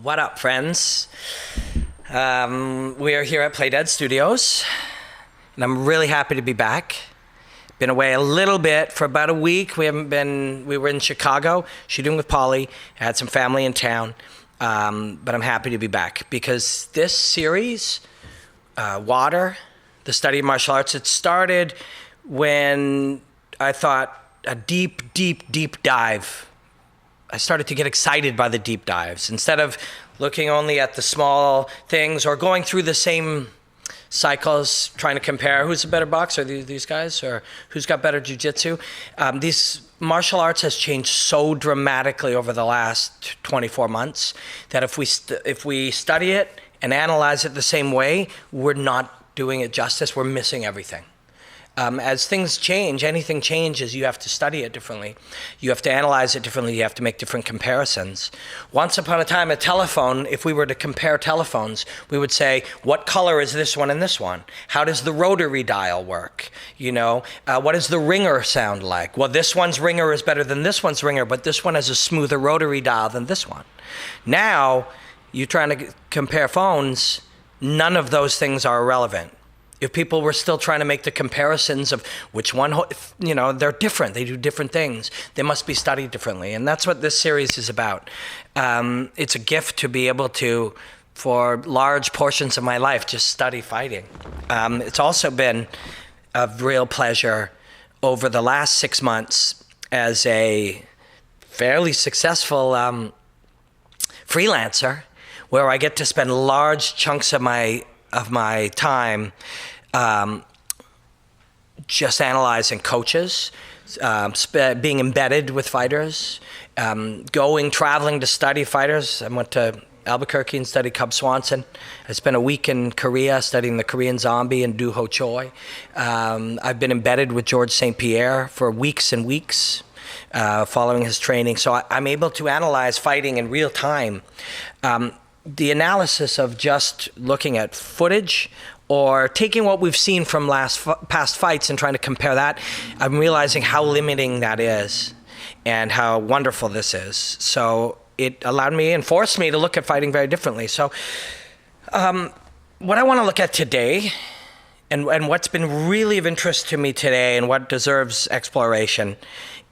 What up, friends? We are here at Play Dead Studios, and I'm really happy to be back. Been away a little bit for about a week. We were in Chicago shooting with Polly. I had some family in town, but I'm happy to be back because this series, Water, the study of martial arts, it started when I thought a deep dive. I started to get excited by the deep dives. Instead of looking only at the small things or going through the same cycles, trying to compare who's a better boxer, these guys, or who's got better jiu-jitsu. These martial arts has changed so dramatically over the last 24 months that if we study it and analyze it the same way, we're not doing it justice. We're missing everything. As things change, anything changes, you have to study it differently. You have to analyze it differently. You have to make different comparisons. Once upon a time, a telephone, if we were to compare telephones, we would say, what color is this one and this one? How does the rotary dial work? What does the ringer sound like? Well, this one's ringer is better than this one's ringer, but this one has a smoother rotary dial than this one. Now, you're trying to compare phones, none of those things are relevant. If people were still trying to make the comparisons of which one, they're different. They do different things. They must be studied differently. And that's what this series is about. It's a gift to be able to, for large portions of my life, just study fighting. It's also been a real pleasure over the last 6 months as a fairly successful freelancer, where I get to spend large chunks of my time just analyzing coaches, being embedded with fighters, traveling to study fighters. I went to Albuquerque and studied Cub Swanson. I spent a week in Korea studying the Korean Zombie and Do Ho Choi. I've been embedded with George St-Pierre for weeks and weeks, following his training. So I'm able to analyze fighting in real time. The analysis of just looking at footage or taking what we've seen from past fights and trying to compare that, I'm realizing how limiting that is and how wonderful this is. So it allowed me and forced me to look at fighting very differently. So what I want to look at today and what's been really of interest to me today and what deserves exploration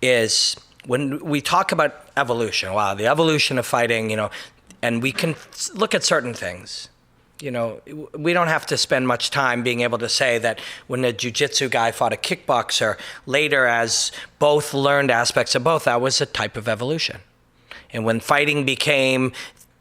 is when we talk about evolution, the evolution of fighting, and we can look at certain things. We don't have to spend much time being able to say that when a jiu-jitsu guy fought a kickboxer, later as both learned aspects of both, that was a type of evolution. And when fighting became,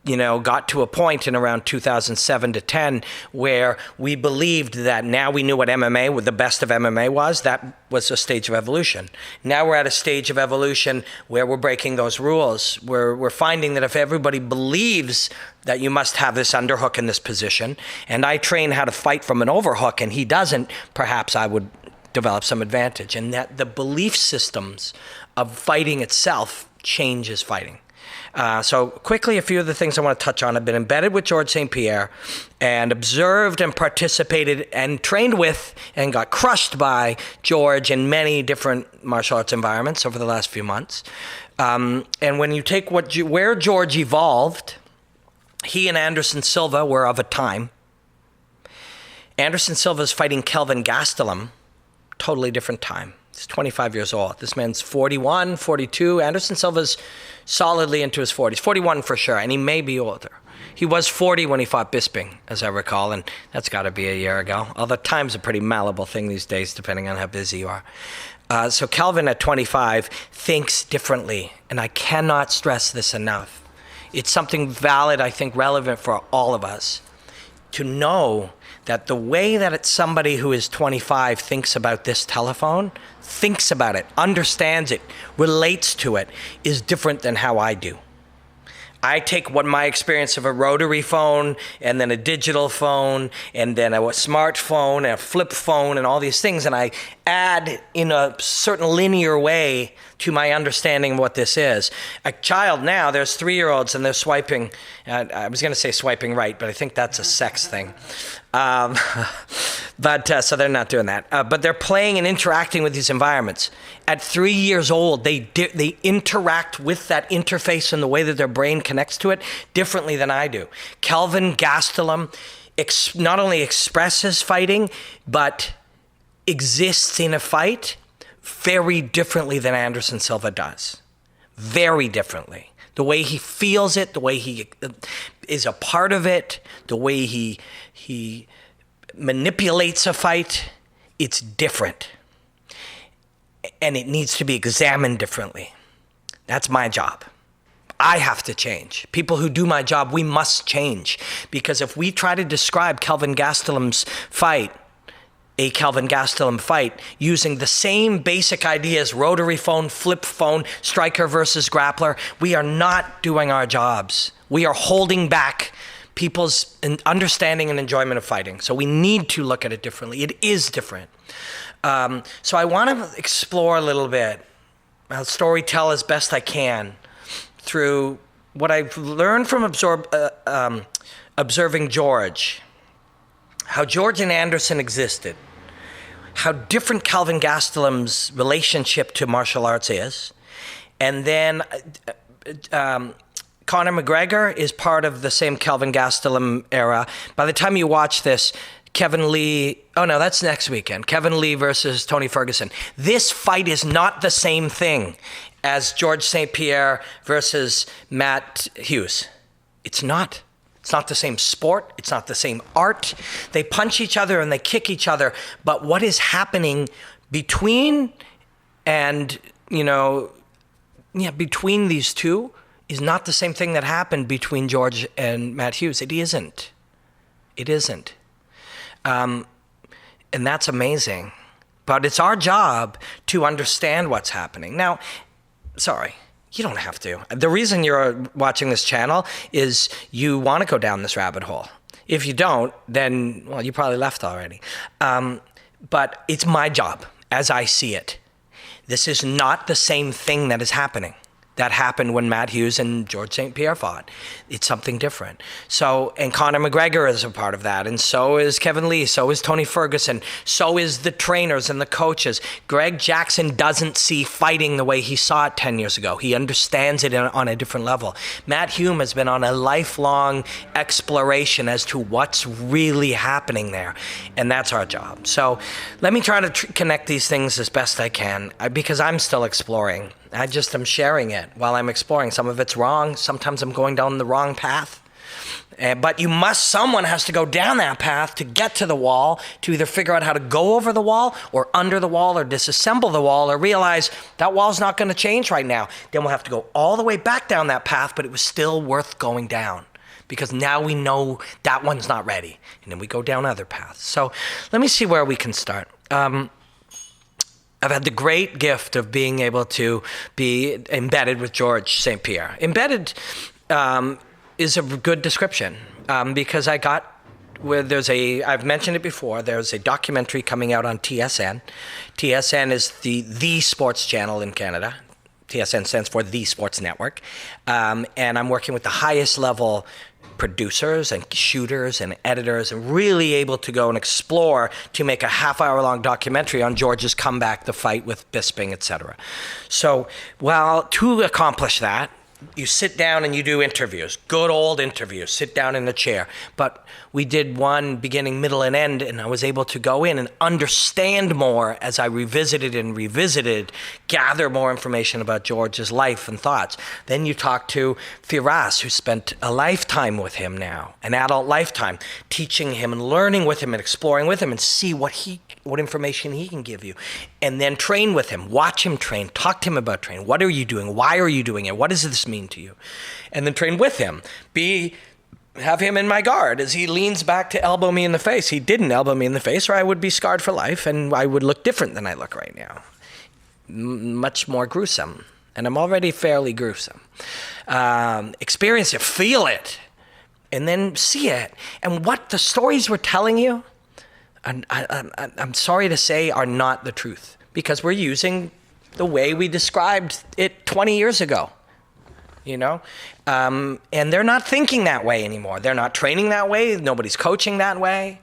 got to a point in around 2007 to 10 where we believed that now we knew what the best of MMA was, that was a stage of evolution. Now we're at a stage of evolution where we're breaking those rules. We're finding that if everybody believes that you must have this underhook in this position, and I train how to fight from an overhook and he doesn't, perhaps I would develop some advantage. And that the belief systems of fighting itself changes fighting. So quickly, a few of the things I want to touch on. I've been embedded with George St-Pierre and observed and participated and trained with and got crushed by George in many different martial arts environments over the last few months. And when you take where George evolved, he and Anderson Silva were of a time. Anderson Silva's fighting Kelvin Gastellum, totally different time. He's 25 years old. This man's 41, 42. Anderson Silva's solidly into his 40s. 41 for sure, and he may be older. He was 40 when he fought Bisping, as I recall, and that's got to be a year ago. Although time's a pretty malleable thing these days, depending on how busy you are. So Kelvin at 25 thinks differently, and I cannot stress this enough. It's something valid, I think, relevant for all of us to know that the way that it's somebody who is 25 thinks about this telephone, thinks about it, understands it, relates to it, is different than how I do. I take what my experience of a rotary phone and then a digital phone and then a smartphone and a flip phone and all these things, and I add in a certain linear way to my understanding of what this is. A child now, there's 3-year-olds and they're swiping. I was going to say swiping right, but I think that's a sex thing. So they're not doing that. But they're playing and interacting with these environments. At 3 years old, they interact with that interface and the way that their brain connects to it differently than I do. Kelvin Gastellum not only expresses fighting, but exists in a fight very differently than Anderson Silva does. Very differently. The way he feels it, the way he is a part of it, the way he manipulates a fight, it's different. And it needs to be examined differently. That's my job. I have to change. People who do my job, we must change. Because if we try to describe Kelvin Gastelum's fight, a Kelvin Gastellum fight, using the same basic ideas, rotary phone, flip phone, striker versus grappler, we are not doing our jobs. We are holding back people's understanding and enjoyment of fighting. So we need to look at it differently. It is different. So I want to explore a little bit. I'll storytell as best I can through what I've learned from observing George, how George and Anderson existed, how different Kelvin Gastelum's relationship to martial arts is, and then Conor McGregor is part of the same Kelvin Gastelum era. By the time you watch this, Kevin Lee, oh no, that's next weekend. Kevin Lee versus Tony Ferguson. This fight is not the same thing as George St-Pierre versus Matt Hughes. It's not. It's not the same sport. It's not the same art. They punch each other and they kick each other. But what is happening between between these two is not the same thing that happened between George and Matt Hughes. It isn't. It isn't. And that's amazing. But it's our job to understand what's happening. Now, sorry, you don't have to. The reason you're watching this channel is you want to go down this rabbit hole. If you don't, then, well, you probably left already. But it's my job, as I see it. This is not the same thing that is happening. That happened when Matt Hughes and George St-Pierre fought. It's something different. So, and Conor McGregor is a part of that, and so is Kevin Lee, so is Tony Ferguson, so is the trainers and the coaches. Greg Jackson doesn't see fighting the way he saw it 10 years ago. He understands it on a different level. Matt Hume has been on a lifelong exploration as to what's really happening there, and that's our job. So let me try to connect these things as best I can, because I'm still exploring. I just am sharing it while I'm exploring. Some of it's wrong. Sometimes I'm going down the wrong path. But someone has to go down that path to get to the wall, to either figure out how to go over the wall or under the wall or disassemble the wall or realize that wall's not going to change right now. Then we'll have to go all the way back down that path, but it was still worth going down because now we know that one's not ready. And then we go down other paths. So let me see where we can start. I've had the great gift of being able to be embedded with George St-Pierre. Embedded is a good description because I've mentioned it before, there's a documentary coming out on TSN. TSN is the sports channel in Canada. TSN stands for The Sports Network. And I'm working with the highest level producers and shooters and editors and really able to go and explore to make a half-hour-long documentary on George's comeback, the fight with Bisping, etc. So, to accomplish that, you sit down and you do interviews, good old interviews, sit down in a chair. But we did one beginning, middle, and end, and I was able to go in and understand more as I revisited, gather more information about George's life and thoughts. Then you talk to Firas, who spent a lifetime with him now, an adult lifetime, teaching him and learning with him and exploring with him and see what information he can give you. And then train with him, watch him train, talk to him about training. What are you doing? Why are you doing it? What does this mean to you? And then train with him. Have him in my guard as he leans back to elbow me in the face. He didn't elbow me in the face or I would be scarred for life and I would look different than I look right now. Much more gruesome. And I'm already fairly gruesome. Experience it, feel it, and then see it. And what the stories we're telling you and I'm sorry to say, are not the truth, because we're using the way we described it 20 years ago, and they're not thinking that way anymore. They're not training that way. Nobody's coaching that way,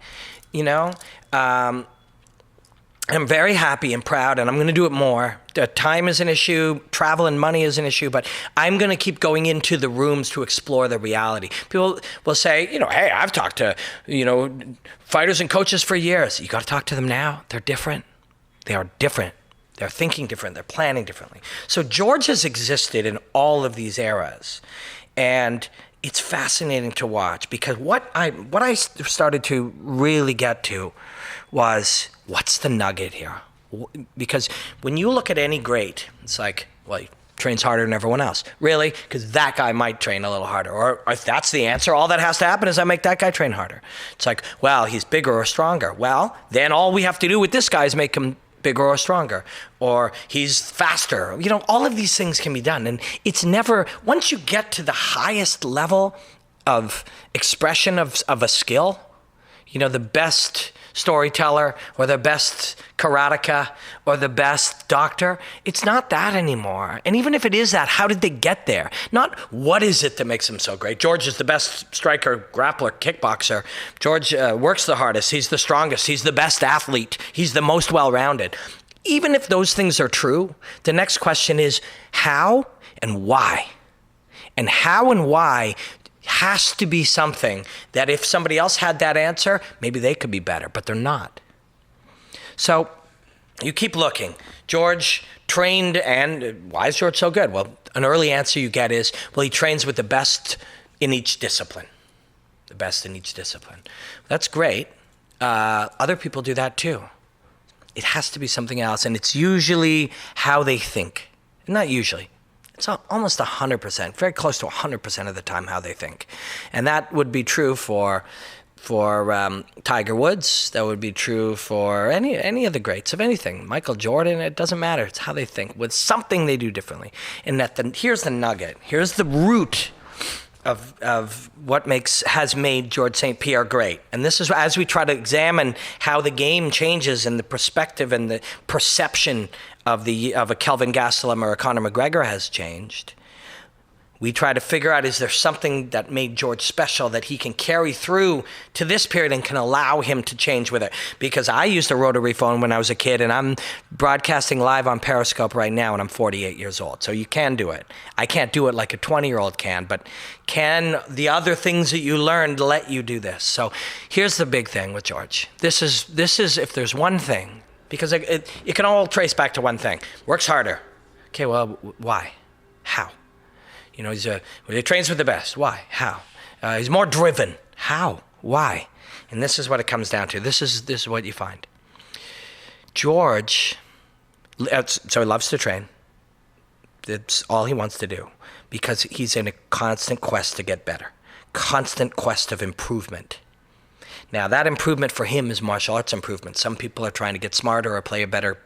I'm very happy and proud, and I'm going to do it more. Time is an issue, travel and money is an issue, but I'm going to keep going into the rooms to explore the reality. People will say, hey, I've talked to, fighters and coaches for years. You got to talk to them now. They're different. They are different. They're thinking different. They're planning differently. So George has existed in all of these eras, and it's fascinating to watch, because what I started to really get to was, what's the nugget here? Because when you look at any great, it's like, well, he trains harder than everyone else. Really? Because that guy might train a little harder. Or if that's the answer, all that has to happen is I make that guy train harder. It's like, well, he's bigger or stronger. Well, then all we have to do with this guy is make him bigger or stronger. Or he's faster. All of these things can be done. And it's never, once you get to the highest level of expression of a skill, the best storyteller or the best karateka or the best doctor, it's not that anymore. And even if it is that, how did they get there? Not what is it that makes him so great. George is the best striker, grappler, kickboxer. George works the hardest. He's the strongest. He's the best athlete. He's the most well-rounded. Even if those things are true, the next question is how and why? And how and why has to be something that if somebody else had that answer, maybe they could be better, but they're not. So you keep looking. George trained, and why is George so good? Well, an early answer you get is, well, he trains with the best in each discipline. The best in each discipline. That's great. Other people do that too. It has to be something else, and it's usually how they think. Not usually. It's almost 100%, very close to 100% of the time how they think. And that would be true for Tiger Woods. That would be true for any of the greats of anything. Michael Jordan, it doesn't matter. It's how they think, with something they do differently. And here's the nugget. Here's the root of what has made George St-Pierre great. And this is as we try to examine how the game changes and the perspective and the perception of a Kelvin Gastellum or a Conor Mcgregor has changed. We try to figure out, is there something that made George special that he can carry through to this period and can allow him to change with it? Because I used a rotary phone when I was a kid, and I'm broadcasting live on Periscope right now, and I'm 48 years old. So you can do it. I can't do it like a 20-year-old can, but can the other things that you learned let you do this? So here's the big thing with George. This is if there's one thing, because it can all trace back to one thing. Works harder. Okay, well, why? How? He trains with the best. Why? How? He's more driven. How? Why? And this is what it comes down to. This is what you find. George, so he loves to train. That's all he wants to do, because he's in a constant quest to get better, constant quest of improvement. Now, that improvement for him is martial arts improvement. Some people are trying to get smarter or play a better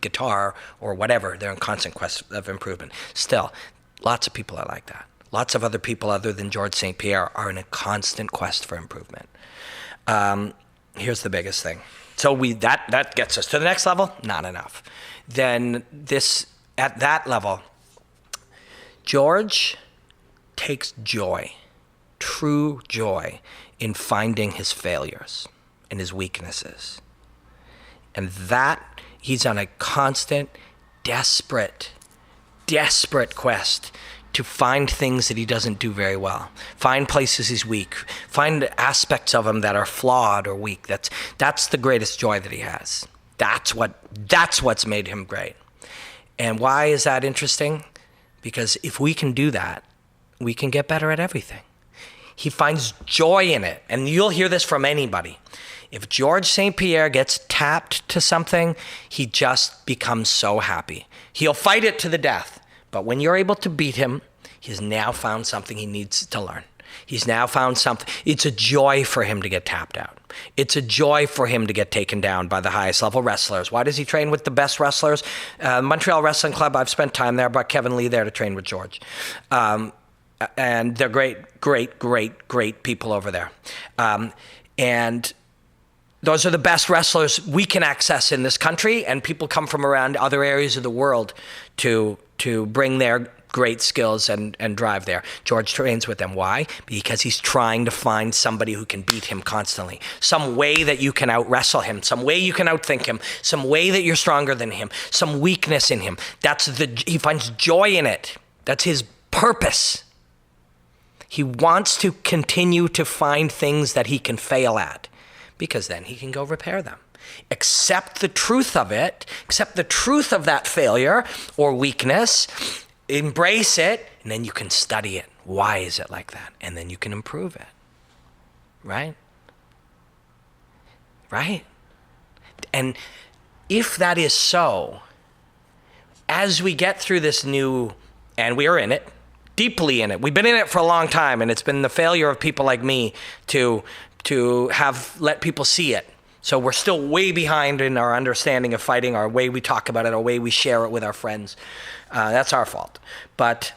guitar or whatever. They're in constant quest of improvement. Still, lots of people are like that. Lots of other people other than George St-Pierre are in a constant quest for improvement. Here's the biggest thing. So that gets us to the next level. Not enough. Then at that level, George takes joy, true joy, in finding his failures and his weaknesses. And that he's on a constant, desperate quest to find things that he doesn't do very well, find places he's weak, find aspects of him that are flawed or weak. That's the greatest joy that he has. That's what's made him great. And why is that interesting? Because if we can do that, we can get better at everything. He finds joy in it. And you'll hear this from anybody. If George St-Pierre gets tapped to something, he just becomes so happy. He'll fight it to the death. But when you're able to beat him, he's now found something he needs to learn. He's now found something. It's a joy for him to get tapped out. It's a joy for him to get taken down by the highest level wrestlers. Why does he train with the best wrestlers? Montreal Wrestling Club, I've spent time there. I brought Kevin Lee there to train with George. And they're great people over there. And Those are the best wrestlers we can access in this country, and people come from around other areas of the world to bring their great skills and drive there. George trains with them. Why? Because he's trying to find somebody who can beat him constantly. Some way that you can out-wrestle him. Some way you can outthink him. Some way that you're stronger than him. Some weakness in him. He finds joy in it. That's his purpose. He wants to continue to find things that he can fail at, because then he can go repair them. Accept the truth of it. Accept the truth of that failure or weakness. Embrace it, and then you can study it. Why is it like that? And then you can improve it. Right? Right? And if that is so, as we get through this new, and we are in it, deeply in it. We've been in it for a long time, and it's been the failure of people like me to have let people see it. So we're still way behind in our understanding of fighting, our way we talk about it, our way we share it with our friends. That's our fault. But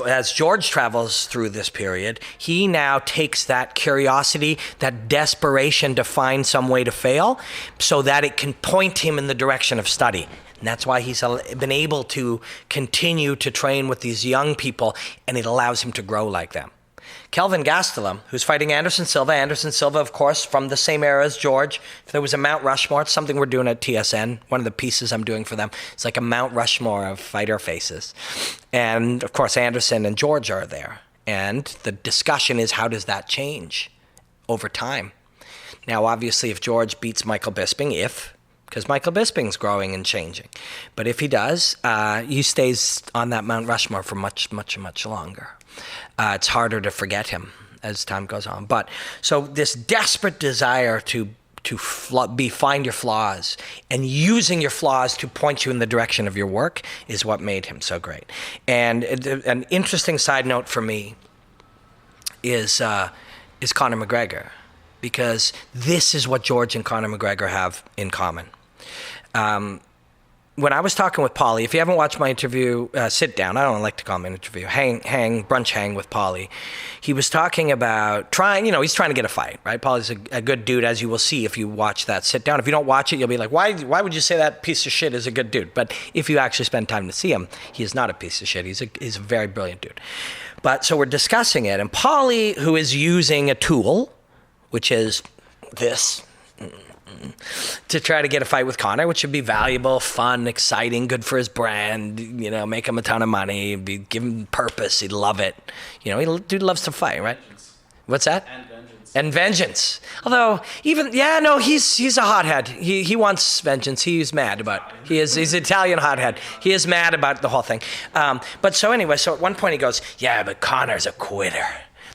as George travels through this period, he now takes that curiosity, that desperation to find some way to fail, so that it can point him in the direction of study. And that's why he's been able to continue to train with these young people, and it allows him to grow like them. Kelvin Gastellum, who's fighting Anderson Silva. Anderson Silva, of course, from the same era as George. If there was a Mount Rushmore, it's something we're doing at TSN. One of the pieces I'm doing for them. It's like a Mount Rushmore of fighter faces. And, of course, Anderson and George are there. And the discussion is, how does that change over time? Now, obviously, if George beats Michael Bisping, because Michael Bisping's growing and changing. But if he does, he stays on that Mount Rushmore for much, much, much longer. It's harder to forget him as time goes on. But so this desperate desire to find your flaws and using your flaws to point you in the direction of your work is what made him so great. And an interesting side note for me is Conor McGregor, because this is what George and Conor McGregor have in common. When I was talking with Paulie, if you haven't watched my interview, sit down. I don't like to call him an interview. Brunch hang with Paulie. He was talking about he's trying to get a fight, right? Paulie's a good dude, as you will see if you watch that sit down. If you don't watch it, you'll be like, why would you say that piece of shit is a good dude? But if you actually spend time to see him, he is not a piece of shit. He's a very brilliant dude. But so we're discussing it, and Paulie, who is using a tool, which is this, to try to get a fight with Conor, which would be valuable, fun, exciting, good for his brand, make him a ton of money, give him purpose, he'd love it. Dude loves to fight, right? What's that? And vengeance. Although, he's a hothead. He wants vengeance. He's mad about it. He's an Italian hothead. He is mad about the whole thing. But so at one point he goes, yeah, but Conor's a quitter.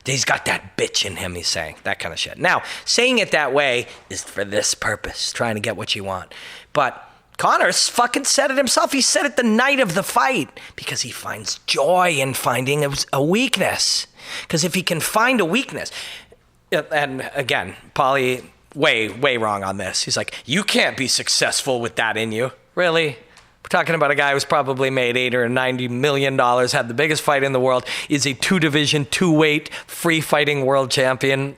He's got that bitch in him, he's saying. That kind of shit. Now, saying it that way is for this purpose, trying to get what you want. But Conor's fucking said it himself. He said it the night of the fight because he finds joy in finding a weakness. Because if he can find a weakness, and again, Paulie, way wrong on this. He's like, you can't be successful with that in you. Really? We're talking about a guy who's probably made $80 or $90 million, had the biggest fight in the world, is a 2-division, 2-weight, free fighting world champion.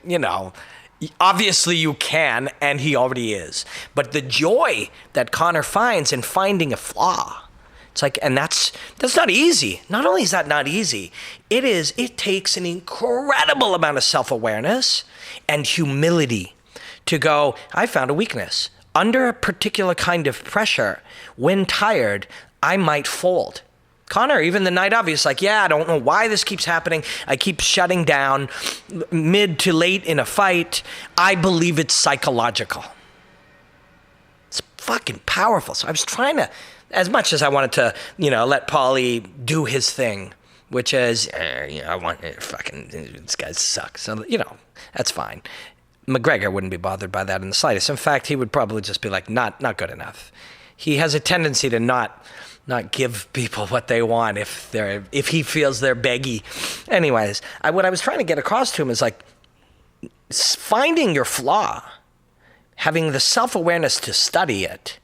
Obviously you can, and he already is. But the joy that Conor finds in finding a flaw, it's like, and that's not easy. Not only is that not easy, it takes an incredible amount of self-awareness and humility to go, I found a weakness. Under a particular kind of pressure, when tired, I might fold. Conor, even the night of, he's like, I don't know why this keeps happening. I keep shutting down mid to late in a fight. I believe it's psychological. It's fucking powerful. So I was trying to, as much as I wanted to, let Paulie do his thing, which is, I want fucking, this guy sucks. So, that's fine. McGregor wouldn't be bothered by that in the slightest. In fact, he would probably just be like, not good enough. He has a tendency to not give people what they want if he feels they're beggy. Anyways, what I was trying to get across to him is like, finding your flaw, having the self-awareness to study it,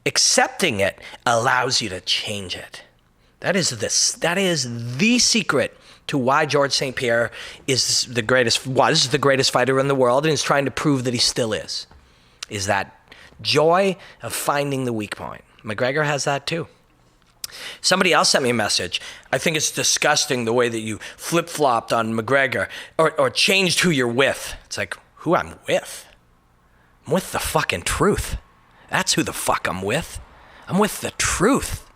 accepting it allows you to change it. That is the secret to why George St-Pierre was the greatest fighter in the world and is trying to prove that he still is. is that joy of finding the weak point. McGregor has that too. Somebody else sent me a message. I think it's disgusting the way that you flip-flopped on McGregor or changed who you're with. It's like, who I'm with? I'm with the fucking truth. That's who the fuck I'm with. I'm with the truth.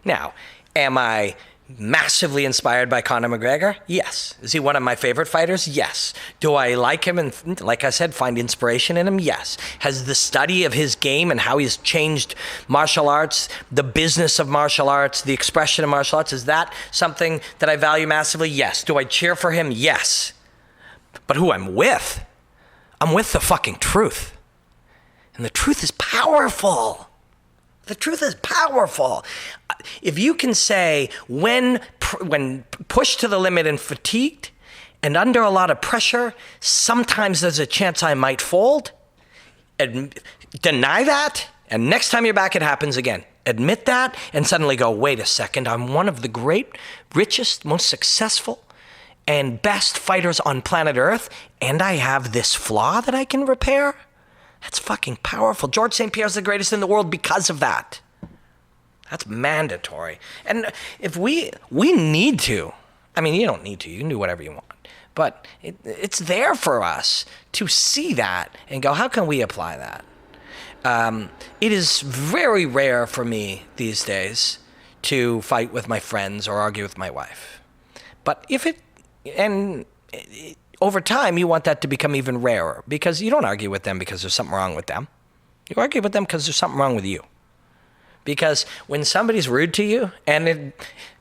Now, am I massively inspired by Conor McGregor? Yes. Is he one of my favorite fighters? Yes. Do I like him and, like I said, find inspiration in him? Yes. Has the study of his game and how he's changed martial arts, the business of martial arts, the expression of martial arts, is that something that I value massively? Yes. Do I cheer for him? Yes. But who I'm with the fucking truth. And the truth is powerful. The truth is powerful. If you can say, when pushed to the limit and fatigued and under a lot of pressure, sometimes there's a chance I might fold, deny that, and next time you're back, it happens again. Admit that, and suddenly go, wait a second, I'm one of the great, richest, most successful, and best fighters on planet Earth, and I have this flaw that I can repair? That's fucking powerful. George St-Pierre is the greatest in the world because of that. That's mandatory. And if we need to, I mean, you don't need to, you can do whatever you want, but it's there for us to see that and go, how can we apply that? It is very rare for me these days to fight with my friends or argue with my wife. But over time, you want that to become even rarer because you don't argue with them because there's something wrong with them. You argue with them because there's something wrong with you. Because when somebody's rude to you and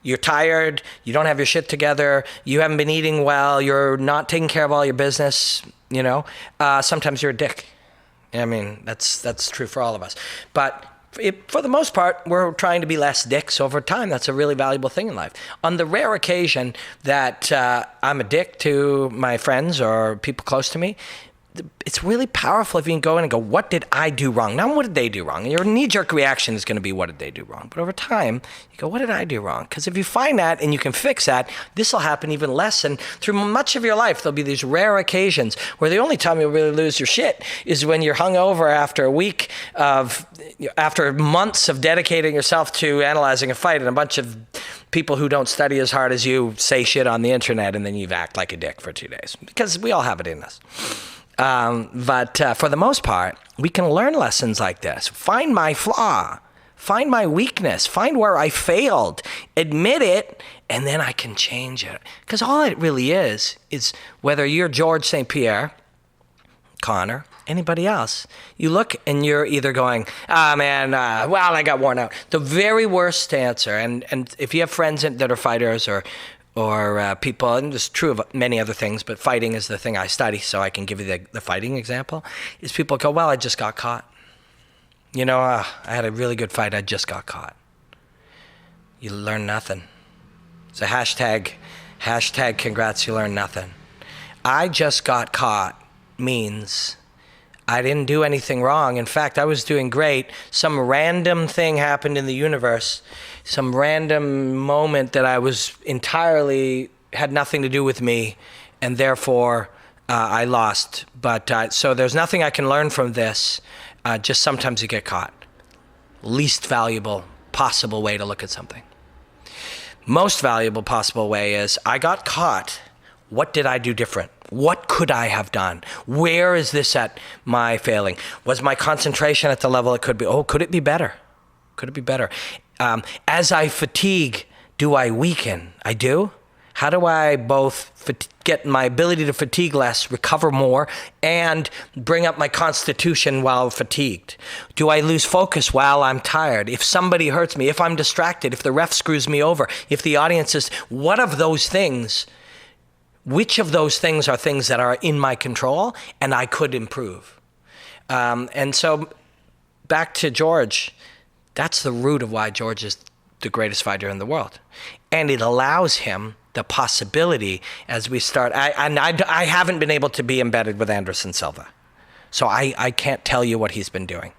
you're tired, you don't have your shit together, you haven't been eating well, you're not taking care of all your business, sometimes you're a dick. I mean, that's true for all of us. But for the most part, we're trying to be less dicks over time. That's a really valuable thing in life. On the rare occasion that I'm a dick to my friends or people close to me, it's really powerful if you can go in and go, what did I do wrong? Not what did they do wrong? And your knee-jerk reaction is going to be, what did they do wrong? But over time, you go, what did I do wrong? Because if you find that and you can fix that, this will happen even less. And through much of your life, there'll be these rare occasions where the only time you'll really lose your shit is when you're hungover after months of dedicating yourself to analyzing a fight, and a bunch of people who don't study as hard as you say shit on the internet, and then you act like a dick for 2 days. Because we all have it in us. But for the most part, we can learn lessons like this. Find my flaw, find my weakness, find where I failed, admit it, and then I can change it. Because all it really is whether you're George St-Pierre, Conor, anybody else, you look and you're either going, I got worn out. The very worst answer, and if you have friends that are fighters or people, and it's true of many other things, but fighting is the thing I study, so I can give you the fighting example, is people go, well, I just got caught. I had a really good fight, I just got caught. You learn nothing. It's a hashtag congrats, you learn nothing. I just got caught means I didn't do anything wrong. In fact, I was doing great. Some random thing happened in the universe, some random moment that I was entirely had nothing to do with me, and therefore I lost. But so there's nothing I can learn from this. Just sometimes you get caught. Least valuable possible way to look at something. Most valuable possible way is I got caught. What did I do different? What could I have done? Where is this at my failing? Was my concentration at the level it could be? Oh, could it be better? Could it be better? As I fatigue, do I weaken? I do. How do I both get my ability to fatigue less, recover more, and bring up my constitution while fatigued? Do I lose focus while I'm tired? If somebody hurts me, if I'm distracted, if the ref screws me over, if the audience is, what of those things? Which of those things are things that are in my control and I could improve? And so back to George, that's the root of why George is the greatest fighter in the world. And it allows him the possibility as we start. I haven't been able to be embedded with Anderson Silva, so I can't tell you what he's been doing.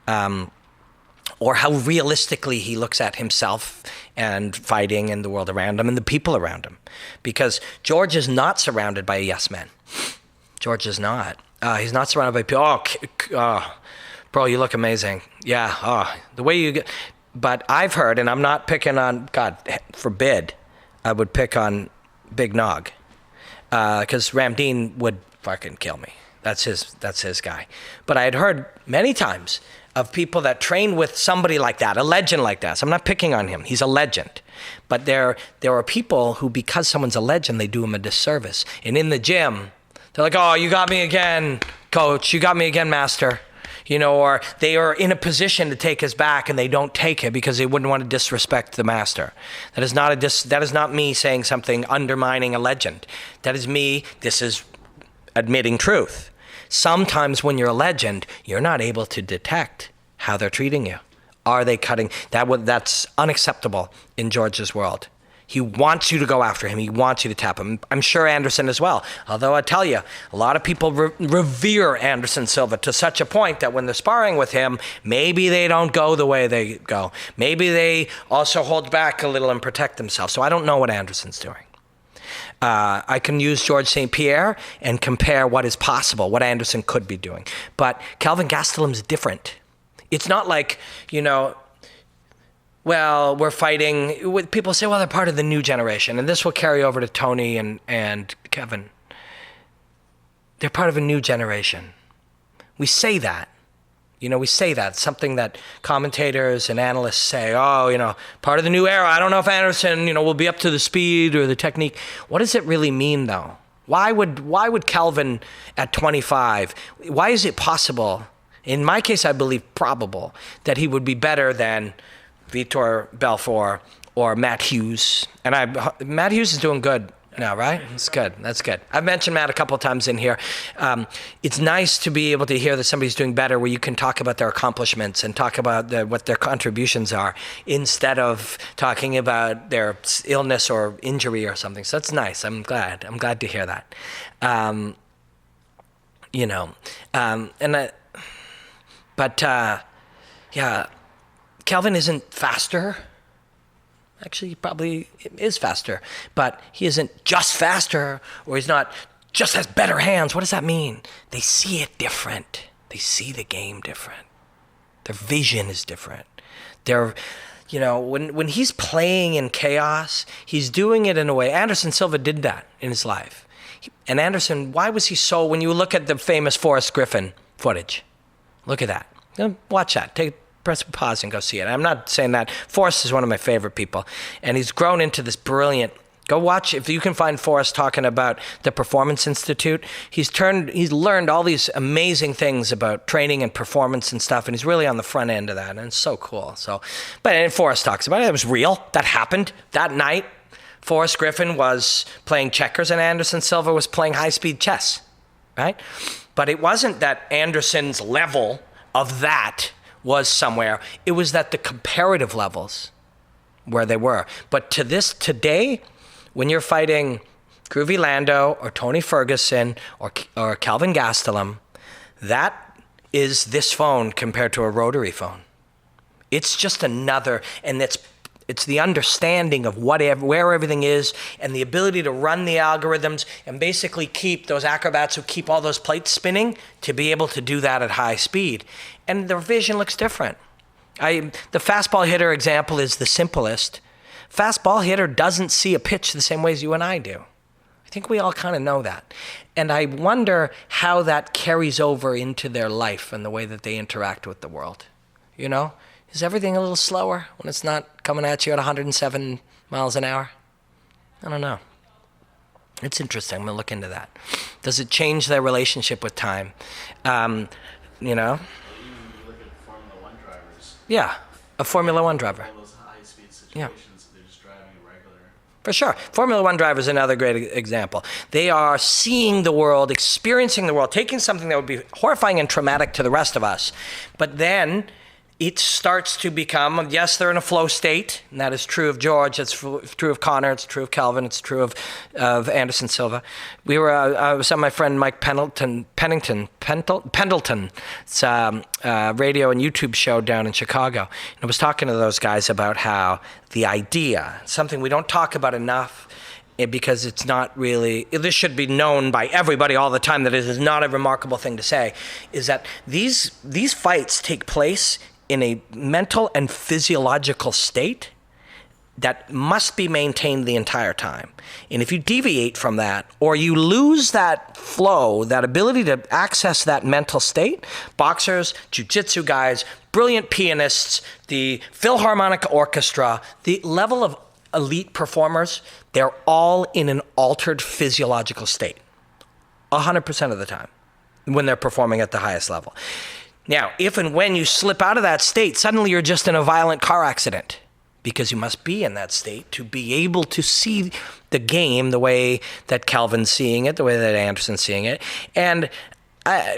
Or how realistically he looks at himself and fighting and the world around him and the people around him. Because George is not surrounded by yes men. George is not. He's not surrounded by people. Bro, you look amazing. Yeah. The way you get. But I've heard, and I'm not picking on, God forbid, I would pick on Big Nog, because Ramdeen would fucking kill me. That's his guy. But I had heard many times of people that train with somebody like that, a legend like that. So I'm not picking on him. He's a legend. But there are people who, because someone's a legend, they do him a disservice. And in the gym, they're like, oh, you got me again, coach. You got me again, master. Or they are in a position to take his back and they don't take it because they wouldn't want to disrespect the master. That is not me saying something undermining a legend. That is me. This is admitting truth. Sometimes when you're a legend, you're not able to detect how they're treating you. Are they cutting? That's unacceptable in George's world. He wants you to go after him. He wants you to tap him. I'm sure Anderson as well. Although I tell you, a lot of people revere Anderson Silva to such a point that when they're sparring with him, maybe they don't go the way they go. Maybe they also hold back a little and protect themselves. So I don't know what Anderson's doing. I can use George St-Pierre and compare what is possible, what Anderson could be doing. But Kelvin Gastellum's different. It's not like, well, we're fighting. People say, well, they're part of the new generation. And this will carry over to Tony and Kevin. They're part of a new generation. We say that. We say that. Something that commentators and analysts say, part of the new era. I don't know if Anderson, will be up to the speed or the technique. What does it really mean, though? Why would Kelvin at 25, why is it possible, in my case, I believe probable, that he would be better than Vitor Belfort or Matt Hughes? And Matt Hughes is doing good now, right? That's good. That's good. I've mentioned Matt a couple of times in here. It's nice to be able to hear that somebody's doing better where you can talk about their accomplishments and talk about what their contributions are instead of talking about their illness or injury or something. So that's nice. I'm glad to hear that. Kelvin isn't faster. Actually, he probably is faster, but he isn't just faster, or he's not just has better hands. What does that mean? They see it different. They see the game different. Their vision is different. When he's playing in chaos, he's doing it in a way. Anderson Silva did that in his life. And Anderson, why was he so, when you look at the famous Forrest Griffin footage, look at that. Watch that. Press pause and go see it. I'm not saying that. Forrest is one of my favorite people. And he's grown into this brilliant, go watch, if you can find Forrest talking about the Performance Institute. He's learned all these amazing things about training and performance and stuff, and he's really on the front end of that, and it's so cool. And Forrest talks about it. It was real. That happened that night. Forrest Griffin was playing checkers and Anderson Silva was playing high-speed chess, right? But it wasn't that Anderson's level of that was somewhere. It was that the comparative levels where they were. But today, when you're fighting Groovy Lando or Tony Ferguson or Kelvin Gastellum, that is this phone compared to a rotary phone. It's just another, and it's the understanding of where everything is and the ability to run the algorithms and basically keep those acrobats who keep all those plates spinning to be able to do that at high speed. And their vision looks different. The fastball hitter example is the simplest. Fastball hitter doesn't see a pitch the same way as you and I do. I think we all kind of know that. And I wonder how that carries over into their life and the way that they interact with the world. Is everything a little slower when it's not coming at you at 107 miles an hour? I don't know. It's interesting. I'm going to look into that. Does it change their relationship with time? Even you look at Formula One drivers. Yeah, a Formula One driver. All those high-speed situations, they're just driving a regular. For sure. Formula One driver is another great example. They are seeing the world, experiencing the world, taking something that would be horrifying and traumatic to the rest of us, but then it starts to become, yes, they're in a flow state, and that is true of George, it's true of Conor, it's true of Kelvin, it's true of Anderson Silva. I was on my friend Mike Pendleton. It's a radio and YouTube show down in Chicago. And I was talking to those guys about how the idea, something we don't talk about enough because it's not really, this should be known by everybody all the time that it is not a remarkable thing to say, is that these fights take place in a mental and physiological state that must be maintained the entire time. And if you deviate from that, or you lose that flow, that ability to access that mental state, boxers, jiu-jitsu guys, brilliant pianists, the Philharmonic Orchestra, the level of elite performers, they're all in an altered physiological state 100% of the time when they're performing at the highest level. Now, if and when you slip out of that state, suddenly you're just in a violent car accident, because you must be in that state to be able to see the game the way that Kelvin's seeing it, the way that Anderson's seeing it. And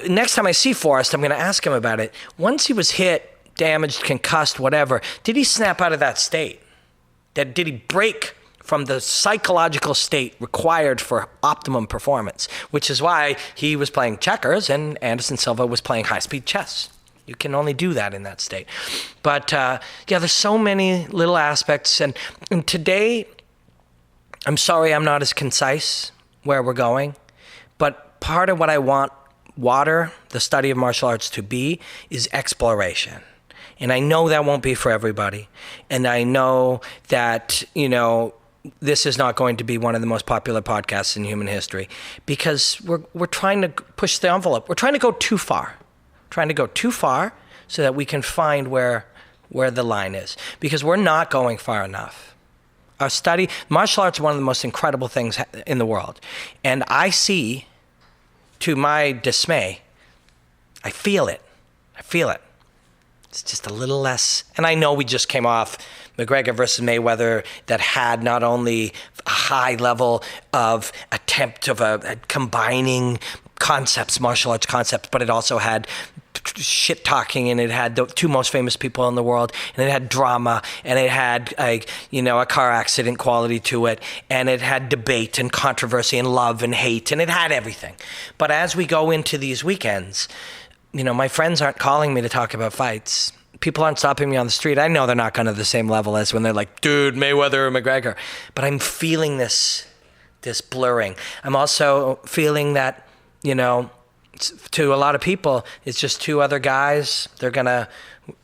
next time I see Forrest, I'm going to ask him about it. Once he was hit, damaged, concussed, whatever, did he snap out of that state? Did he break from the psychological state required for optimum performance, which is why he was playing checkers and Anderson Silva was playing high-speed chess. You can only do that in that state. But there's so many little aspects. And today, I'm sorry I'm not as concise where we're going, but part of what I want the study of martial arts to be, is exploration. And I know that won't be for everybody. And I know that, this is not going to be one of the most popular podcasts in human history, because we're trying to push the envelope. We're trying to go too far. So that we can find where the line is, because we're not going far enough. Our study, martial arts is one of the most incredible things in the world. And I see, to my dismay, I feel it. It's just a little less, and I know we just came off Mcgregor versus Mayweather that had not only a high level of attempt of combining concepts, martial arts concepts, but it also had shit talking, and it had the two most famous people in the world, and it had drama, and it had a car accident quality to it, and it had debate and controversy and love and hate, and it had everything. But as we go into these weekends, my friends aren't calling me to talk about fights. People aren't stopping me on the street. I know they're not going to the same level as when they're like, dude, Mayweather or McGregor. But I'm feeling this blurring. I'm also feeling that, to a lot of people, it's just two other guys. They're going to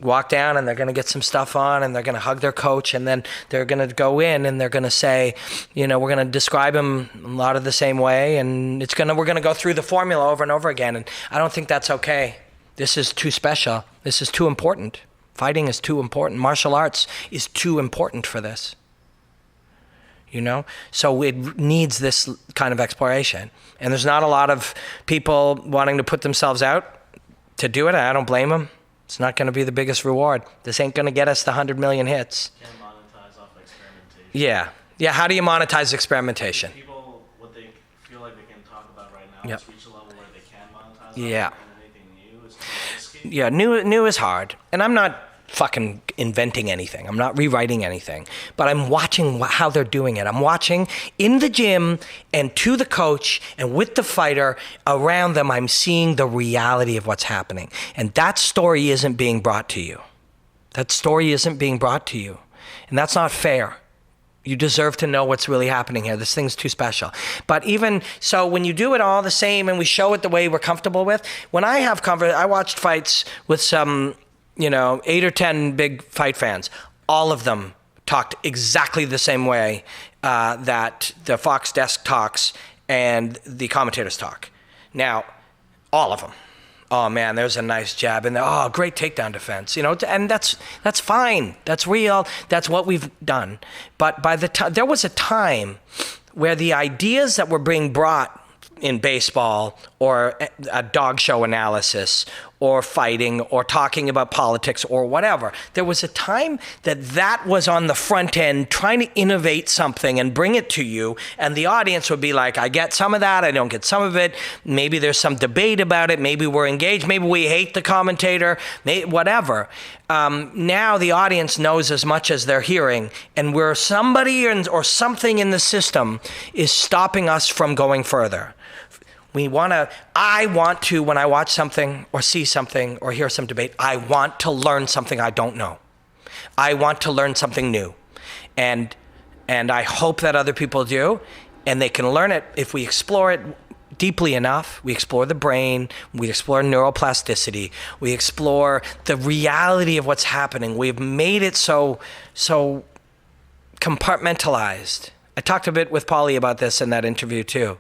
walk down and they're going to get some stuff on, and they're going to hug their coach, and then they're going to go in and they're going to say, we're going to describe him a lot of the same way, and we're going to go through the formula over and over again. And I don't think that's okay. This is too special. This is too important. Fighting is too important. Martial arts is too important for this. So it needs this kind of exploration. And there's not a lot of people wanting to put themselves out to do it. I don't blame them. It's not going to be the biggest reward. This ain't going to get us the 100 million hits. Can't monetize off experimentation. Yeah. How do you monetize experimentation? People, what they feel like they can talk about right now, Yep. is reach a level where they can monetize. Yeah. And anything new is too risky. Yeah, new is hard. And I'm not fucking inventing anything. I'm not rewriting anything. But I'm watching how they're doing it. I'm watching in the gym and to the coach and with the fighter around them. I'm seeing the reality of what's happening. And that story isn't being brought to you. And that's not fair. You deserve to know what's really happening here. This thing's too special. But even so, when you do it all the same and we show it the way we're comfortable with, when I have I watched fights with some 8 or 10 big fight fans. All of them talked exactly the same way that the Fox desk talks and the commentators talk. Now, all of them. Oh man, there's a nice jab in there. Oh, great takedown defense. And that's fine. That's real. That's what we've done. But by the time there was a time where the ideas that were being brought in baseball or a dog show analysis or fighting or talking about politics or whatever, there was a time that was on the front end trying to innovate something and bring it to you, and the audience would be like, I get some of that, I don't get some of it, maybe there's some debate about it, maybe we're engaged, maybe we hate the commentator, whatever. Now the audience knows as much as they're hearing, and where somebody or something in the system is stopping us from going further. I want to, when I watch something or see something or hear some debate, I want to learn something I don't know. I want to learn something new. And I hope that other people do. And they can learn it if we explore it deeply enough. We explore the brain, we explore neuroplasticity, we explore the reality of what's happening. We've made it so compartmentalized. I talked a bit with Paulie about this in that interview too.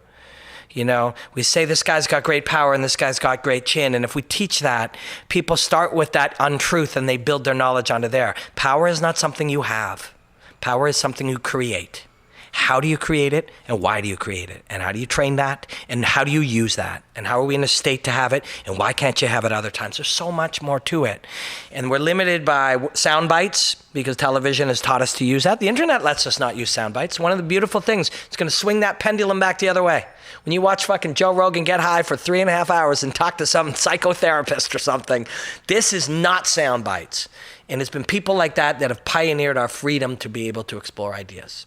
You know, we say this guy's got great power and this guy's got great chin. And if we teach that, people start with that untruth and they build their knowledge onto there. Power is not something you have. Power is something you create. How do you create it and why do you create it? And how do you train that? And how do you use that? And how are we in a state to have it? And why can't you have it other times? There's so much more to it. And we're limited by sound bites because television has taught us to use that. The internet lets us not use sound bites. One of the beautiful things, it's going to swing that pendulum back the other way. When you watch fucking Joe Rogan get high for 3.5 hours and talk to some psychotherapist or something, this is not sound bites. And it's been people like that that have pioneered our freedom to be able to explore ideas.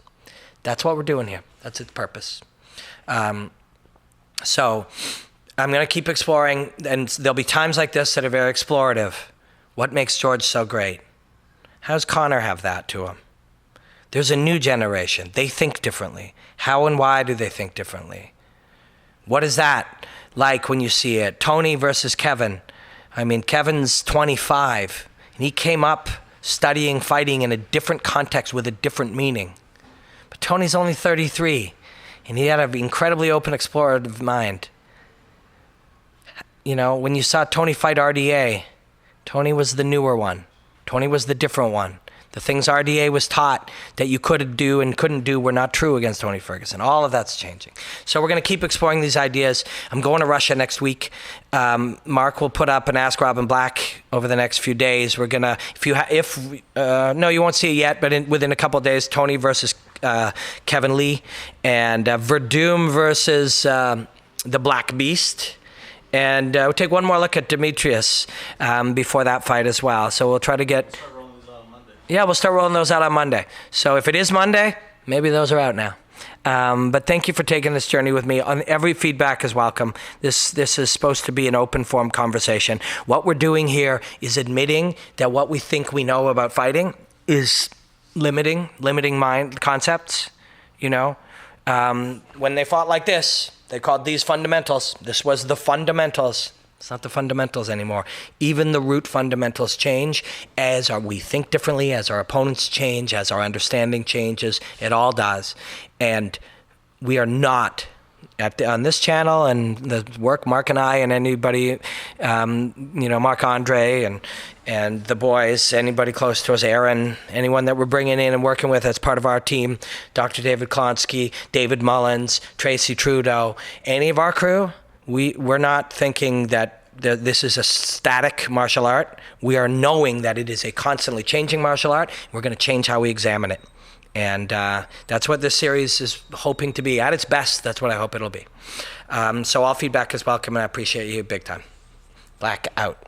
That's what we're doing here. That's its purpose. So I'm going to keep exploring, and there'll be times like this that are very explorative. What makes George so great? How does Conor have that to him? There's a new generation. They think differently. How and why do they think differently? What is that like when you see it? Tony versus Kevin. I mean, Kevin's 25, and he came up studying fighting in a different context with a different meaning. Tony's only 33, and he had an incredibly open, explorative mind. You know, when you saw Tony fight RDA, Tony was the newer one. Tony was the different one. The things RDA was taught that you could do and couldn't do were not true against Tony Ferguson. All of that's changing. So we're going to keep exploring these ideas. I'm going to Russia next week. Mark will put up an Ask Robin Black over the next few days. We're going to, no, you won't see it yet, but within a couple of days, Tony versus Kevin Lee, and Verdum versus the Black Beast. And we'll take one more look at Demetrius before that fight as well. So we'll try to get... Yeah, we'll start rolling those out on Monday. So if it is Monday, maybe those are out now. But thank you for taking this journey with me. Every feedback is welcome. This is supposed to be an open form conversation. What we're doing here is admitting that what we think we know about fighting is limiting mind concepts. You know, when they fought like this, they called these fundamentals. This was the fundamentals. It's not the fundamentals anymore. Even the root fundamentals change as we think differently, as our opponents change, as our understanding changes. It all does. And we are not, on this channel and the work Mark and I and anybody, Mark Andre and the boys, anybody close to us, Aaron, anyone that we're bringing in and working with as part of our team, Dr. David Klonsky, David Mullins, Tracy Trudeau, any of our crew, we're not thinking that this is a static martial art. We are knowing that it is a constantly changing martial art. We're going to change how we examine it. And that's what this series is hoping to be. At its best, that's what I hope it'll be. So all feedback is welcome, and I appreciate you big time. Black out.